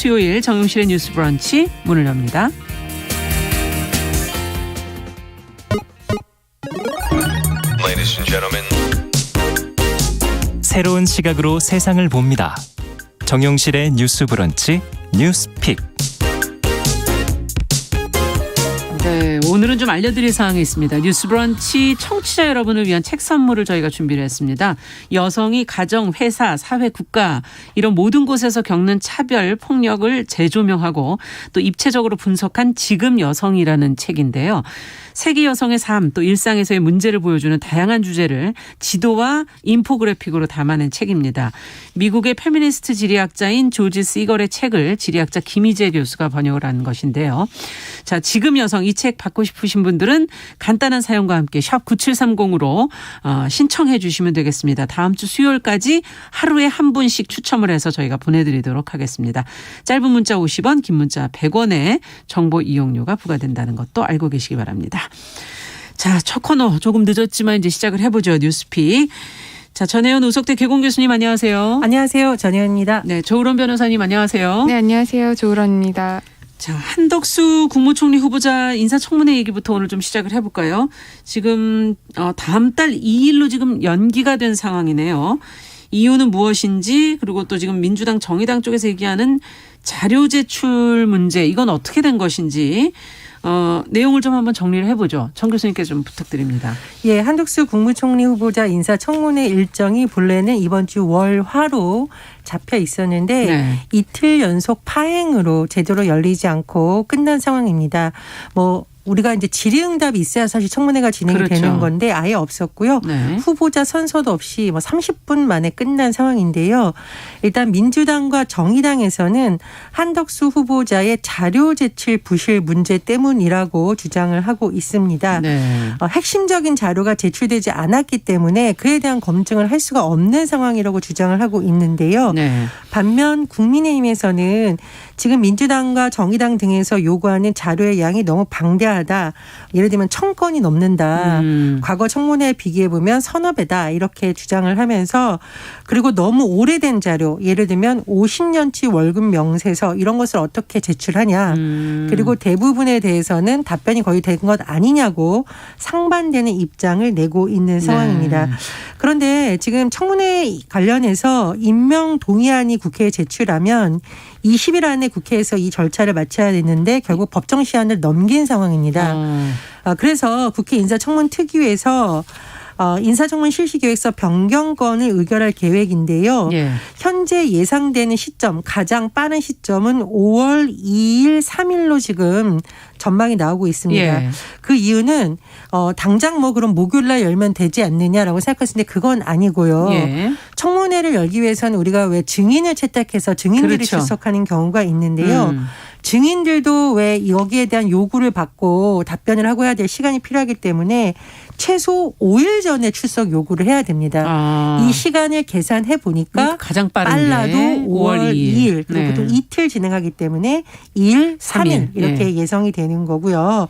수요일 정용실의 뉴스 브런치 문을 엽니다. Ladies and gentlemen. 새로운 시각으로 세상을 봅니다. 정용실의 뉴스 브런치 뉴스픽. 네, 오늘은 좀 알려드릴 사항이 있습니다. 뉴스 브런치 청취자 여러분을 위한 책 선물을 저희가 준비를 했습니다. 여성이 가정, 회사, 사회, 국가 이런 모든 곳에서 겪는 차별, 폭력을 재조명하고 또 입체적으로 분석한 지금 여성이라는 책인데요. 세계 여성의 삶 또 일상에서의 문제를 보여주는 다양한 주제를 지도와 인포그래픽으로 담아낸 책입니다. 미국의 페미니스트 지리학자인 조지 시걸의 책을 지리학자 김희재 교수가 번역을 한 것인데요. 자, 지금 여성 이 책 받고 싶으신 분들은 간단한 사연과 함께 샵 9730으로 신청해 주시면 되겠습니다. 다음 주 수요일까지 하루에 한 분씩 추첨을 해서 저희가 보내드리도록 하겠습니다. 짧은 문자 50원, 긴 문자 100원에 정보 이용료가 부과된다는 것도 알고 계시기 바랍니다. 자, 첫 코너 조금 늦었지만 이제 시작을 해보죠. 뉴스픽. 자, 전혜연 우석대 개공 교수님 안녕하세요. 안녕하세요. 전혜연입니다. 네, 조으론 변호사님 안녕하세요. 네, 안녕하세요. 조으론입니다. 자, 한덕수 국무총리 후보자 인사청문회 얘기부터 오늘 좀 시작을 해볼까요? 지금 다음 달 2일로 지금 연기가 된 상황이네요. 이유는 무엇인지 그리고 또 지금 민주당 정의당 쪽에서 얘기하는 자료 제출 문제 이건 어떻게 된 것인지 내용을 좀 한번 정리를 해보죠. 정 교수님께 좀 부탁드립니다. 예, 한덕수 국무총리 후보자 인사청문회 일정이 본래는 이번 주 월화로 잡혀 있었는데 네. 이틀 연속 파행으로 제대로 열리지 않고 끝난 상황입니다. 우리가 이제 질의응답이 있어야 사실 청문회가 진행이 그렇죠. 되는 건데 아예 없었고요. 네. 후보자 선서도 없이 30분 만에 끝난 상황인데요. 일단 민주당과 정의당에서는 한덕수 후보자의 자료 제출 부실 문제 때문이라고 주장을 하고 있습니다. 네. 핵심적인 자료가 제출되지 않았기 때문에 그에 대한 검증을 할 수가 없는 상황이라고 주장을 하고 있는데요. 네. 반면 국민의힘에서는 지금 민주당과 정의당 등에서 요구하는 자료의 양이 너무 방대하다. 예를 들면 1000건이 넘는다. 과거 청문회에 비교해보면 서너 배다. 이렇게 주장을 하면서 그리고 너무 오래된 자료 예를 들면 50년치 월급 명세서 이런 것을 어떻게 제출하냐. 그리고 대부분에 대해서는 답변이 거의 된 것 아니냐고 상반되는 입장을 내고 있는 상황입니다. 네. 그런데 지금 청문회 관련해서 임명 동의안이 국회에 제출하면 20일 안에 국회에서 이 절차를 마쳐야 되는데 결국 법정 시한을 넘긴 상황입니다. 그래서 국회 인사청문특위에서 인사청문 실시계획서 변경건을 의결할 계획인데요. 예. 현재 예상되는 시점, 가장 빠른 시점은 5월 2일, 3일로 지금 전망이 나오고 있습니다. 예. 그 이유는 당장 그럼 목요일 날 열면 되지 않느냐라고 생각했는데 그건 아니고요. 예. 청문회를 열기 위해서는 우리가 왜 증인을 채택해서 증인들이 그렇죠. 출석하는 경우가 있는데요. 증인들도 왜 여기에 대한 요구를 받고 답변을 하고 해야 될 시간이 필요하기 때문에 최소 5일 전에 출석 요구를 해야 됩니다. 이 시간을 계산해 보니까 가장 빠른 빨라도 게 5월 2일 그리고 네. 또 이틀 진행하기 때문에 2일, 3일 이렇게 예. 예상이 되는 거고요.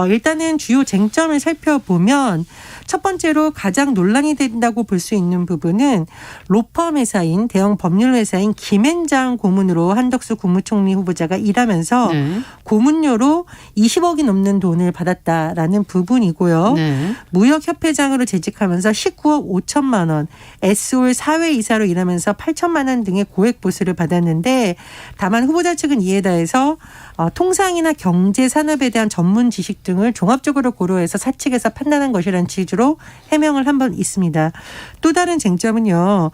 일단은 주요 쟁점을 살펴보면 첫 번째로 가장 논란이 된다고 볼 수 있는 부분은 로펌 회사인 대형 법률 회사인 김앤장 고문으로 한덕수 국무총리 후보자가 일하면서 네. 고문료로 20억이 넘는 돈을 받았다라는 부분이고요. 네. 무역협회장으로 재직하면서 19억 5천만 원, S올 사회이사로 일하면서 8천만 원 등의 고액 보수를 받았는데 다만 후보자 측은 이에 대해서 통상이나 경제 산업에 대한 전문 지식 등을 종합적으로 고려해서 사측에서 판단한 것이라는 취지로 해명을 한 번 있습니다. 또 다른 쟁점은요.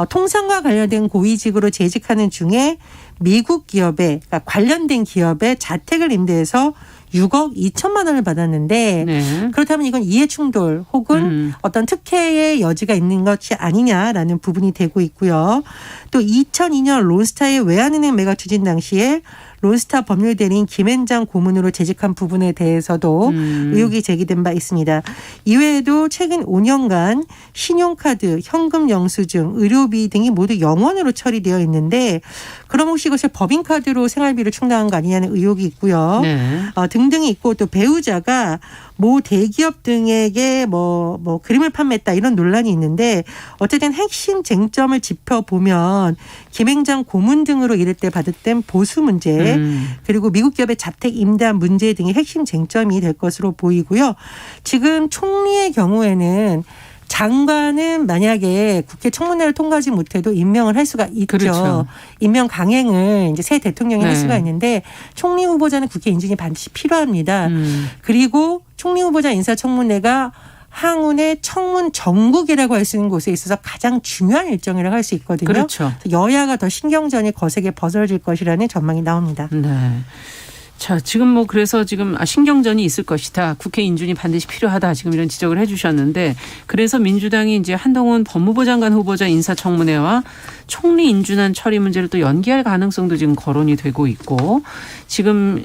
통상과 관련된 고위직으로 재직하는 중에 미국 기업에 그러니까 관련된 기업에 자택을 임대해서 6억 2천만 원을 받았는데 네. 그렇다면 이건 이해충돌 혹은 어떤 특혜의 여지가 있는 것이 아니냐라는 부분이 되고 있고요. 또 2002년 론스타의 외환은행 매각 추진 당시에 론스타 법률대리인 김앤장 고문으로 재직한 부분에 대해서도 의혹이 제기된 바 있습니다. 이외에도 최근 5년간 신용카드, 현금 영수증, 의료비 등이 모두 영원으로 처리되어 있는데 그럼 혹시 이것을 법인카드로 생활비를 충당한 거 아니냐는 의혹이 있고요. 네. 등등이 있고 또 배우자가 모 대기업 등에게 뭐 그림을 판매했다 이런 논란이 있는데 어쨌든 핵심 쟁점을 짚어보면 김앤장 고문 등으로 이를 때 받았던 보수 문제 그리고 미국 기업의 자택 임대한 문제 등이 핵심 쟁점이 될 것으로 보이고요. 지금 총리의 경우에는 장관은 만약에 국회 청문회를 통과하지 못해도 임명을 할 수가 있죠. 그렇죠. 임명 강행을 이제 새 대통령이 네. 할 수가 있는데 총리 후보자는 국회 인준이 반드시 필요합니다. 그리고 총리 후보자 인사청문회가 항운의 청문 정국이라고 할 수 있는 곳에 있어서 가장 중요한 일정이라고 할 수 있거든요. 그렇죠. 여야가 더 신경전이 거세게 벌어질 것이라는 전망이 나옵니다. 네. 자, 지금 뭐 그래서 지금 신경전이 있을 것이다. 국회 인준이 반드시 필요하다. 지금 이런 지적을 해 주셨는데 그래서 민주당이 이제 한동훈 법무부 장관 후보자 인사청문회와 총리 인준안 처리 문제를 또 연기할 가능성도 지금 거론이 되고 있고 지금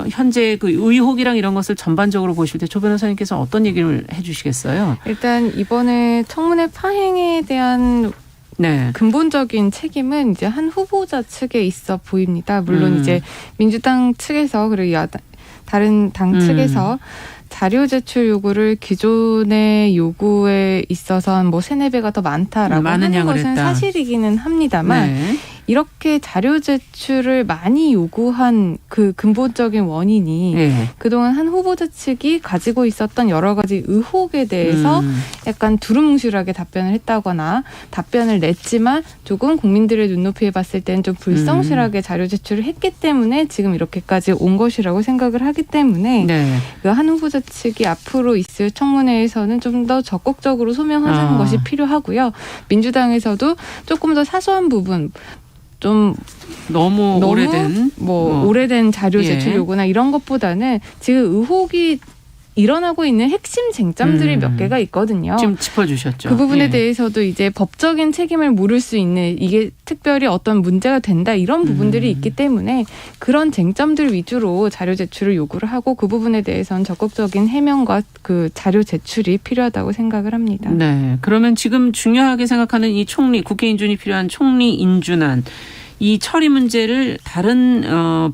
현재 그 의혹이랑 이런 것을 전반적으로 보실 때 조 변호사님께서 어떤 얘기를 해 주시겠어요? 일단 이번에 청문회 파행에 대한 네. 근본적인 책임은 이제 한 후보자 측에 있어 보입니다. 물론 이제 민주당 측에서 그리고 다른 당 측에서 자료 제출 요구를 기존의 요구에 있어서 한 뭐 3-4배가 더 많다라고 많은 하는 양을 것은 했다. 사실이기는 합니다만 네. 이렇게 자료 제출을 많이 요구한 그 근본적인 원인이 네. 그동안 한 후보자 측이 가지고 있었던 여러 가지 의혹에 대해서 약간 두루뭉실하게 답변을 했다거나 답변을 냈지만 조금 국민들의 눈높이에 봤을 때는 좀 불성실하게 자료 제출을 했기 때문에 지금 이렇게까지 온 것이라고 생각을 하기 때문에 네. 그 한 후보자 측이 앞으로 있을 청문회에서는 좀 더 적극적으로 소명하자는 것이 필요하고요. 민주당에서도 조금 더 사소한 부분 좀 너무 오래된 오래된 자료 제출 예. 요구나 이런 것보다는 지금 의혹이 일어나고 있는 핵심 쟁점들이 몇 개가 있거든요. 지금 짚어주셨죠. 그 부분에 예. 대해서도 이제 법적인 책임을 물을 수 있는 이게 특별히 어떤 문제가 된다 이런 부분들이 있기 때문에 그런 쟁점들 위주로 자료 제출을 요구를 하고 그 부분에 대해서는 적극적인 해명과 그 자료 제출이 필요하다고 생각을 합니다. 네. 그러면 지금 중요하게 생각하는 이 총리, 국회 인준이 필요한 총리 인준안 이 처리 문제를 다른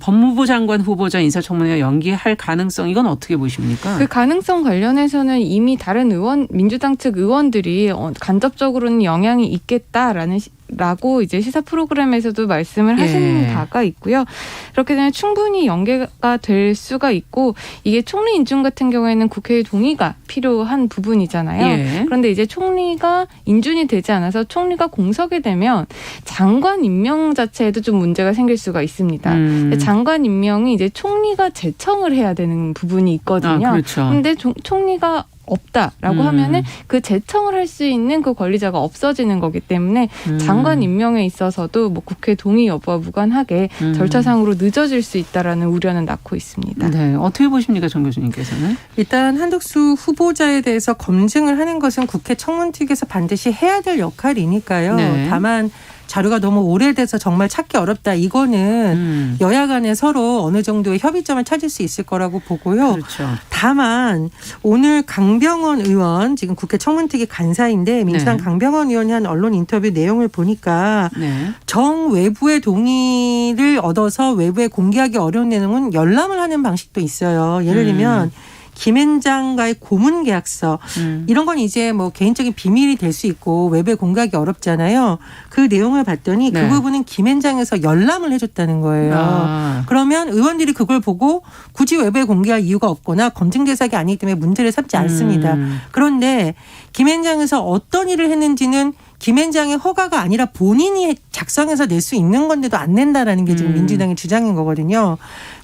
법무부 장관 후보자 인사청문회와 연기할 가능성 이건 어떻게 보십니까? 그 가능성 관련해서는 이미 다른 민주당 측 의원들이 간접적으로는 영향이 있겠다라는 라고 이제 시사 프로그램에서도 말씀을 하시는 바가 있고요. 그렇게 되면 충분히 연계가 될 수가 있고 이게 총리 인준 같은 경우에는 국회의 동의가 필요한 부분이잖아요. 예. 그런데 이제 총리가 인준이 되지 않아서 총리가 공석이 되면 장관 임명 자체에도 좀 문제가 생길 수가 있습니다. 장관 임명이 이제 총리가 제청을 해야 되는 부분이 있거든요. 아, 그렇죠. 그런데 총리가 없다라고 하면은 그 제청을 할 수 있는 그 권리자가 없어지는 거기 때문에 장관 임명에 있어서도 뭐 국회 동의 여부와 무관하게 절차상으로 늦어질 수 있다라는 우려는 낳고 있습니다. 네, 어떻게 보십니까, 정 교수님께서는? 일단 한덕수 후보자에 대해서 검증을 하는 것은 국회 청문특위에서 반드시 해야 될 역할이니까요. 네. 다만 자료가 너무 오래돼서 정말 찾기 어렵다. 이거는 여야 간에 서로 어느 정도의 협의점을 찾을 수 있을 거라고 보고요. 그렇죠. 다만 오늘 강병원 의원 지금 국회 청문특위 간사인데 민주당 네. 강병원 의원이 한 언론 인터뷰 내용을 보니까 네. 정 외부의 동의를 얻어서 외부에 공개하기 어려운 내용은 열람을 하는 방식도 있어요. 예를 들면 김앤장과의 고문 계약서 이런 건 이제 뭐 개인적인 비밀이 될 수 있고 외부에 공개하기 어렵잖아요. 그 내용을 봤더니 네. 그 부분은 김앤장에서 열람을 해줬다는 거예요. 아. 그러면 의원들이 그걸 보고 굳이 외부에 공개할 이유가 없거나 검증 대상이 아니기 때문에 문제를 삼지 않습니다. 그런데 김앤장에서 어떤 일을 했는지는 김앤장의 허가가 아니라 본인이 작성해서 낼 수 있는 건데도 안 낸다라는 게 지금 민주당의 주장인 거거든요.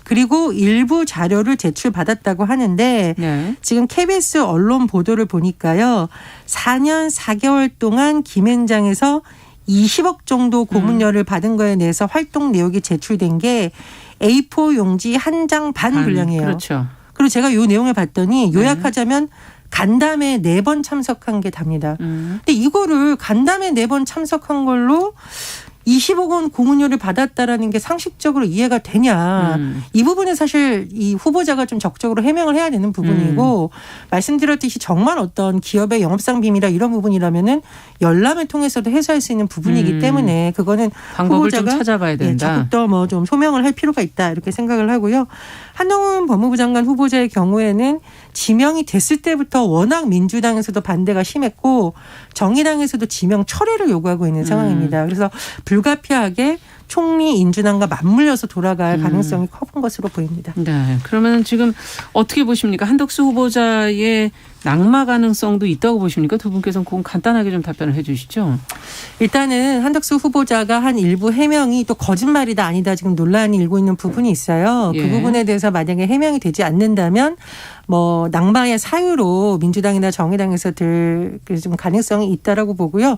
그리고 일부 자료를 제출받았다고 하는데 네. 지금 KBS 언론 보도를 보니까요. 4년 4개월 동안 김앤장에서 20억 정도 고문료를 받은 거에 대해서 활동 내역이 제출된 게 A4 용지 한 장 반 분량이에요. 그렇죠. 그리고 제가 이 내용을 봤더니 요약하자면 간담회 4번 참석한 게 답니다. 근데 이거를 간담회 4번 참석한 걸로 20억 원 공문료를 받았다라는 게 상식적으로 이해가 되냐. 이 부분은 사실 이 후보자가 좀 적극적으로 해명을 해야 되는 부분이고 말씀드렸듯이 정말 어떤 기업의 영업상 비밀이나 이런 부분이라면은 열람을 통해서도 해소할 수 있는 부분이기 때문에 그거는 방법을 좀 후보자가 찾아봐야 된다. 적극 더 뭐 좀 소명을 할 필요가 있다 이렇게 생각을 하고요. 한동훈 법무부 장관 후보자의 경우에는 지명이 됐을 때부터 워낙 민주당에서도 반대가 심했고 정의당에서도 지명 철회를 요구하고 있는 상황입니다. 그래서 불가피하게 총리 인준안과 맞물려서 돌아갈 가능성이 커본 것으로 보입니다. 네. 그러면 지금 어떻게 보십니까? 한덕수 후보자의 낙마 가능성도 있다고 보십니까? 두 분께서는 그건 간단하게 좀 답변을 해 주시죠. 일단은 한덕수 후보자가 한 일부 해명이 또 거짓말이다 아니다 지금 논란이 일고 있는 부분이 있어요. 예. 그 부분에 대해서 만약에 해명이 되지 않는다면 뭐 낙마의 사유로 민주당이나 정의당에서 들 좀 가능성이 있다라고 보고요.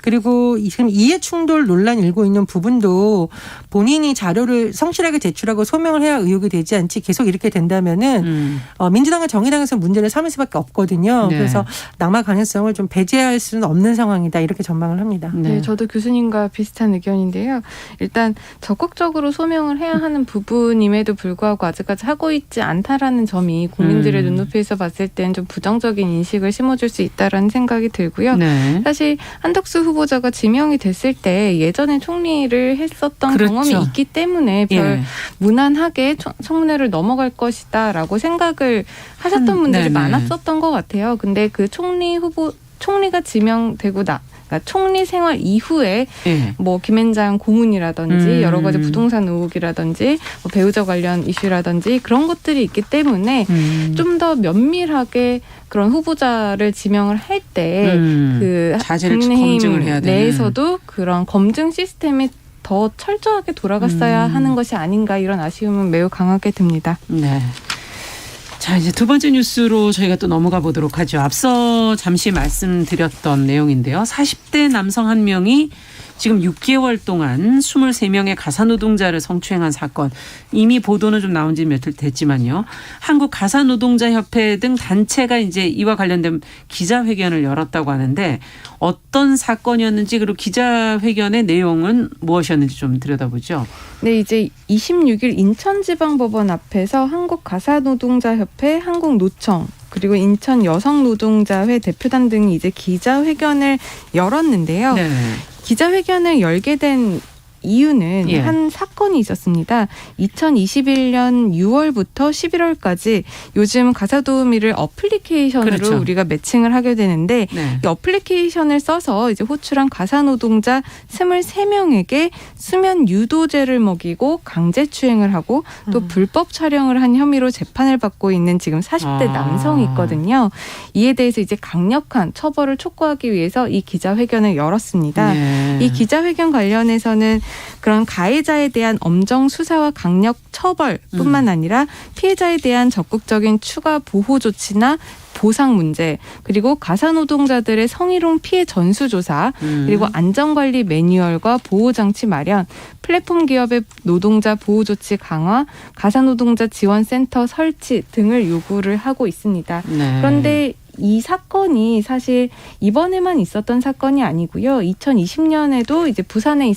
그리고 지금 이해충돌 논란이 일고 있는 부분도 본인이 자료를 성실하게 제출하고 소명을 해야 의혹이 되지 않지 계속 이렇게 된다면은 민주당과 정의당에서 문제를 삼을 수밖에 없거든요. 네. 그래서 낙마 가능성을 좀 배제할 수는 없는 상황이다 이렇게 전망을 합니다. 네, 저도 교수님과 비슷한 의견인데요. 일단 적극적으로 소명을 해야 하는 부분임에도 불구하고 아직까지 하고 있지 않다라는 점이 국민들의 눈높이에서 봤을 때는 좀 부정적인 인식을 심어줄 수 있다라는 생각이 들고요. 네. 사실 한덕수 후보자가 지명이 됐을 때 예전에 총리를 했었던 그렇죠. 경험이 있기 때문에 별 예. 무난하게 청문회를 넘어갈 것이다라고 생각을 하셨던 분들이 네네. 많았었던 것 같아요. 근데 그 총리가 지명되고 그러니까 총리 생활 이후에 예. 뭐 김앤장 고문이라든지 여러 가지 부동산 의혹이라든지 뭐 배우자 관련 이슈라든지 그런 것들이 있기 때문에 좀 더 면밀하게 그런 후보자를 지명을 할 때 그 자질을 국민의힘 검증을 해야 되는. 내에서도 그런 검증 시스템이 더 철저하게 돌아갔어야 하는 것이 아닌가 이런 아쉬움은 매우 강하게 듭니다. 네. 자, 이제 두 번째 뉴스로 저희가 또 넘어가 보도록 하죠. 앞서 잠시 말씀드렸던 내용인데요. 40대 남성 한 명이 지금 6개월 동안 23명의 가사노동자를 성추행한 사건. 이미 보도는 좀 나온 지 며칠 됐지만요. 한국 가사노동자협회 등 단체가 이제 이와 관련된 기자회견을 열었다고 하는데 어떤 사건이었는지 그리고 기자회견의 내용은 무엇이었는지 좀 들여다보죠. 네, 이제 26일 인천지방법원 앞에서 한국가사노동자협회, 한국노총, 그리고 인천 여성노동자회 대표단 등이 이제 기자회견을 열었는데요. 네. 기자회견을 열게 된 이유는 예. 한 사건이 있었습니다. 2021년 6월부터 11월까지 요즘 가사도우미를 어플리케이션으로 그렇죠. 우리가 매칭을 하게 되는데 네. 이 어플리케이션을 써서 이제 호출한 가사노동자 23명에게 수면 유도제를 먹이고 강제추행을 하고 또 불법 촬영을 한 혐의로 재판을 받고 있는 지금 40대 남성이 있거든요. 이에 대해서 이제 강력한 처벌을 촉구하기 위해서 이 기자회견을 열었습니다. 네. 이 기자회견 관련해서는 그런 가해자에 대한 엄정 수사와 강력 처벌뿐만 아니라 피해자에 대한 적극적인 추가 보호 조치나 보상 문제, 그리고 가사노동자들의 성희롱 피해 전수조사, 그리고 안전관리 매뉴얼과 보호장치 마련, 플랫폼 기업의 노동자 보호조치 강화, 가사노동자 지원센터 설치 등을 요구를 하고 있습니다. 네. 그런데 이 사건이 사실 이번에만 있었던 사건이 아니고요. 2020년에도 이제 부산에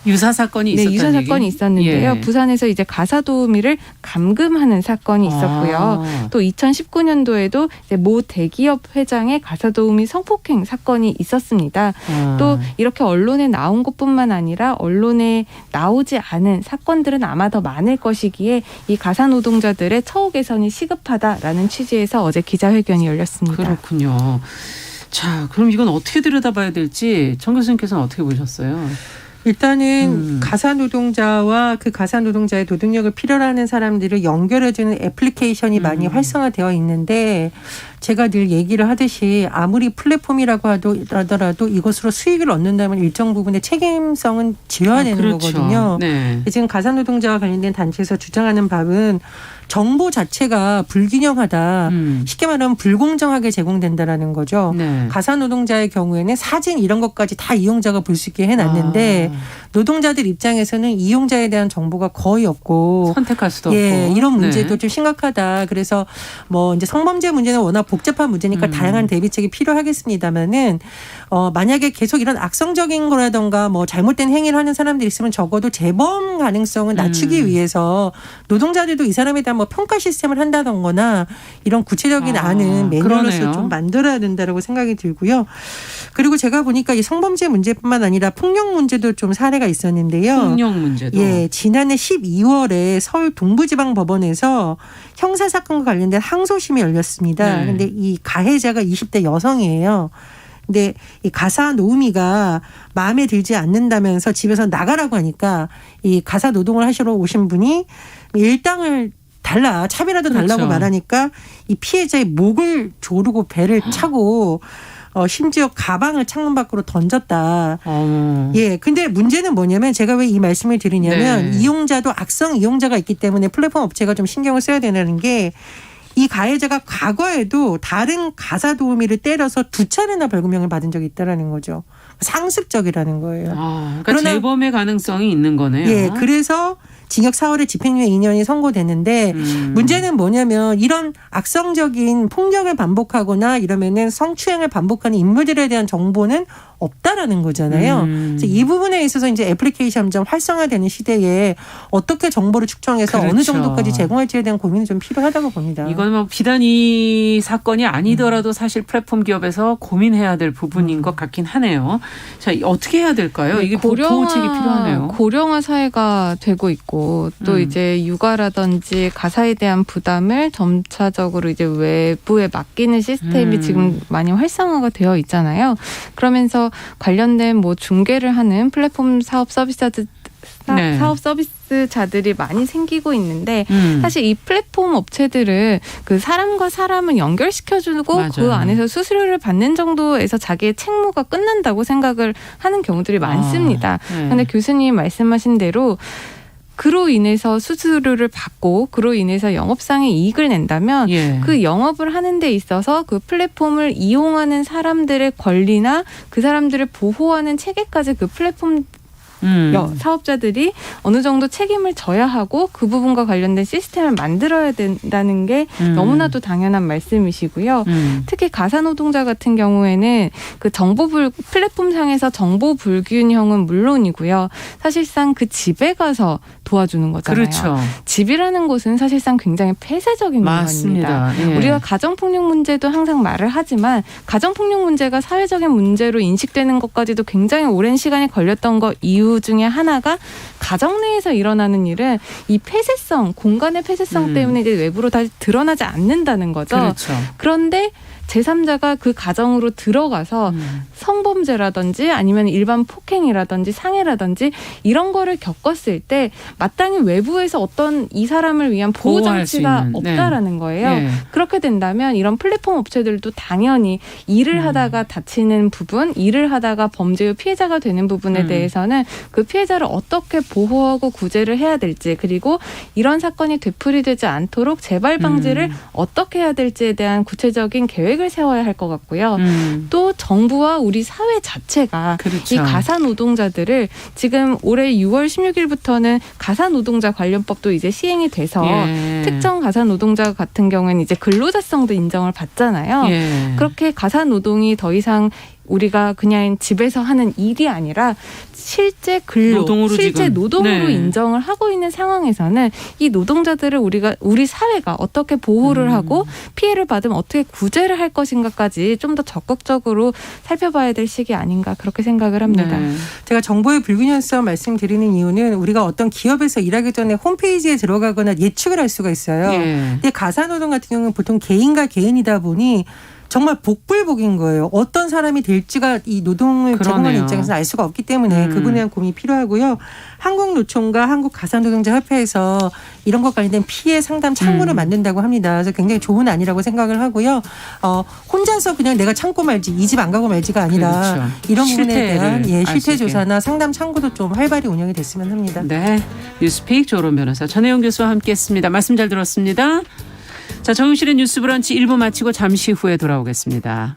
유사 사건이 있었다는 유사 사건이 얘기? 있었는데요. 예. 부산에서 이제 가사도우미를 감금하는 사건이 있었고요. 또 2019년도에도 이제 모 대기업 회장의 가사도우미 성폭행 사건이 있었습니다. 또 이렇게 언론에 나온 것뿐만 아니라 언론에 나오지 않은 사건들은 아마 더 많을 것이기에 이 가사노동자들의 처우 개선이 시급하다라는 취지에서 어제 기자회견이 열렸습니다. 그렇군요. 자, 그럼 이건 어떻게 들여다봐야 될지 정 교수님께서는 어떻게 보셨어요? 일단은 가사노동자와 그 가사노동자의 노동력을 필요로 하는 사람들을 연결해주는 애플리케이션이 많이 활성화되어 있는데 제가 늘 얘기를 하듯이 아무리 플랫폼이라고 하더라도 이것으로 수익을 얻는다면 일정 부분의 책임성은 지어야 되는 그렇죠. 거거든요. 네. 지금 가사노동자와 관련된 단체에서 주장하는 바는 정보 자체가 불균형하다. 쉽게 말하면 불공정하게 제공된다라는 거죠. 네. 가사노동자의 경우에는 사진 이런 것까지 다 이용자가 볼 수 있게 해놨는데 노동자들 입장에서는 이용자에 대한 정보가 거의 없고 선택할 수도 예, 없고. 이런 문제도 네. 좀 심각하다. 그래서 뭐 이제 성범죄 문제는 워낙 복잡한 문제니까 다양한 대비책이 필요하겠습니다만은 만약에 계속 이런 악성적인 거라던가 뭐 잘못된 행위를 하는 사람들이 있으면 적어도 재범 가능성은 낮추기 위해서 노동자들도 이 사람에 대한 뭐 평가 시스템을 한다던거나 이런 구체적인 안은 매뉴얼로서 그러네요. 좀 만들어야 된다라고 생각이 들고요. 그리고 제가 보니까 이 성범죄 문제뿐만 아니라 폭력 문제도 좀 사례가 있었는데요. 폭력 문제도. 예, 지난해 12월에 서울 동부지방법원에서 형사사건과 관련된 항소심이 열렸습니다. 네. 근데 이 가해자가 20대 여성이에요. 근데 이 가사 노우미가 마음에 들지 않는다면서 집에서 나가라고 하니까 이 가사 노동을 하시러 오신 분이 일당을 달라, 차비라도 달라고 그렇죠. 말하니까 이 피해자의 목을 조르고 배를 차고 심지어 가방을 창문 밖으로 던졌다. 예, 근데 문제는 뭐냐면 제가 왜 이 말씀을 드리냐면 네. 이용자도 악성 이용자가 있기 때문에 플랫폼 업체가 좀 신경을 써야 되는 게 이 가해자가 과거에도 다른 가사 도우미를 때려서 2차례나 벌금형을 받은 적이 있다라는 거죠. 상습적이라는 거예요. 그러니까 그러나- 재범의 가능성이 있는 거네요. 예, 그래서 징역 4월에 집행유예 2년이 선고됐는데 문제는 뭐냐면 이런 악성적인 폭력을 반복하거나 이러면은 성추행을 반복하는 인물들에 대한 정보는 없다라는 거잖아요. 그래서 이 부분에 있어서 이제 애플리케이션 점점 활성화되는 시대에 어떻게 정보를 축적해서 어느 그렇죠. 정도까지 제공할지에 대한 고민이 좀 필요하다고 봅니다. 이건 뭐 비단 이 사건이 아니더라도 사실 플랫폼 기업에서 고민해야 될 부분인 것 같긴 하네요. 자, 어떻게 해야 될까요? 이게 보호책이 필요하네요. 고령화 사회가 되고 있고 또 이제 육아라든지 가사에 대한 부담을 점차적으로 이제 외부에 맡기는 시스템이 지금 많이 활성화가 되어 있잖아요. 그러면서 관련된 뭐 중개를 하는 플랫폼 사업 서비스자들 네. 사업 서비스자들이 많이 생기고 있는데 음. 사실 이 플랫폼 업체들은 그 사람과 사람을 연결시켜주고 맞아요. 그 안에서 수수료를 받는 정도에서 자기의 책무가 끝난다고 생각을 하는 경우들이 많습니다. 네. 그런데 교수님 말씀하신 대로 그로 인해서 수수료를 받고 그로 인해서 영업상의 이익을 낸다면 예. 그 영업을 하는 데 있어서 그 플랫폼을 이용하는 사람들의 권리나 그 사람들을 보호하는 체계까지 그 플랫폼 사업자들이 어느 정도 책임을 져야 하고 그 부분과 관련된 시스템을 만들어야 된다는 게 너무나도 당연한 말씀이시고요. 특히 가사노동자 같은 경우에는 그 플랫폼상에서 정보 불균형은 물론이고요. 사실상 그 집에 가서 도와주는 거잖아요. 그렇죠. 집이라는 곳은 사실상 굉장히 폐쇄적인 맞습니다. 공간입니다. 예. 우리가 가정폭력 문제도 항상 말을 하지만 가정폭력 문제가 사회적인 문제로 인식되는 것까지도 굉장히 오랜 시간이 걸렸던 거 이유 중에 하나가 가정 내에서 일어나는 일은 이 폐쇄성, 공간의 폐쇄성 때문에 이제 외부로 다시 드러나지 않는다는 거죠. 그렇죠. 그런데 제3자가 그 가정으로 들어가서 성범죄라든지 아니면 일반 폭행이라든지 상해라든지 이런 거를 겪었을 때 마땅히 외부에서 어떤 이 사람을 위한 보호할 수 보호장치가 있는, 없다라는 거예요. 예. 그렇게 된다면 이런 플랫폼 업체들도 당연히 일을 하다가 다치는 부분, 일을 하다가 범죄의 피해자가 되는 부분에 대해서는 그 피해자를 어떻게 보호하고 구제를 해야 될지 그리고 이런 사건이 되풀이되지 않도록 재발 방지를 어떻게 해야 될지에 대한 구체적인 계획을 세워야 할 것 같고요. 또 정부와 우리 사회 자체가 그렇죠. 이 가사 노동자들을 지금 올해 6월 16일부터는 가사 노동자 관련법도 이제 시행이 돼서 예. 특정 가사 노동자 같은 경우에는 이제 근로자성도 인정을 받잖아요. 예. 그렇게 가사 노동이 더 이상 우리가 그냥 집에서 하는 일이 아니라 실제 근로, 노동으로 실제 지금. 노동으로 네. 인정을 하고 있는 상황에서는 이 노동자들을 우리 사회가 어떻게 보호를 하고 피해를 받으면 어떻게 구제를 할 것인가까지 좀 더 적극적으로 살펴봐야 될 시기 아닌가 그렇게 생각을 합니다. 네. 제가 정보의 불균형성 말씀드리는 이유는 우리가 어떤 기업에서 일하기 전에 홈페이지에 들어가거나 예측을 할 수가 있어요. 예. 근데 가사노동 같은 경우는 보통 개인과 개인이다 보니 정말 복불복인 거예요. 어떤 사람이 될지가 이 노동을 제공하는 그러네요. 입장에서 알 수가 없기 때문에 그분에 대한 고민이 필요하고요. 한국노총과 한국가사노동자협회에서 이런 것 관련된 피해 상담 창구를 만든다고 합니다. 그래서 굉장히 좋은 안이라고 생각을 하고요. 혼자서 그냥 내가 참고 말지 이 집 안 가고 말지가 아니라 그렇죠. 이런 부분에 대한 실태를 알 수 실태 있게. 조사나 상담 창구도 좀 활발히 운영이 됐으면 합니다. 네. 뉴스픽 조론 변호사 전혜영 교수와 함께했습니다. 말씀 잘 들었습니다. 자, 정용실의 뉴스 브런치 1부 마치고 잠시 후에 돌아오겠습니다.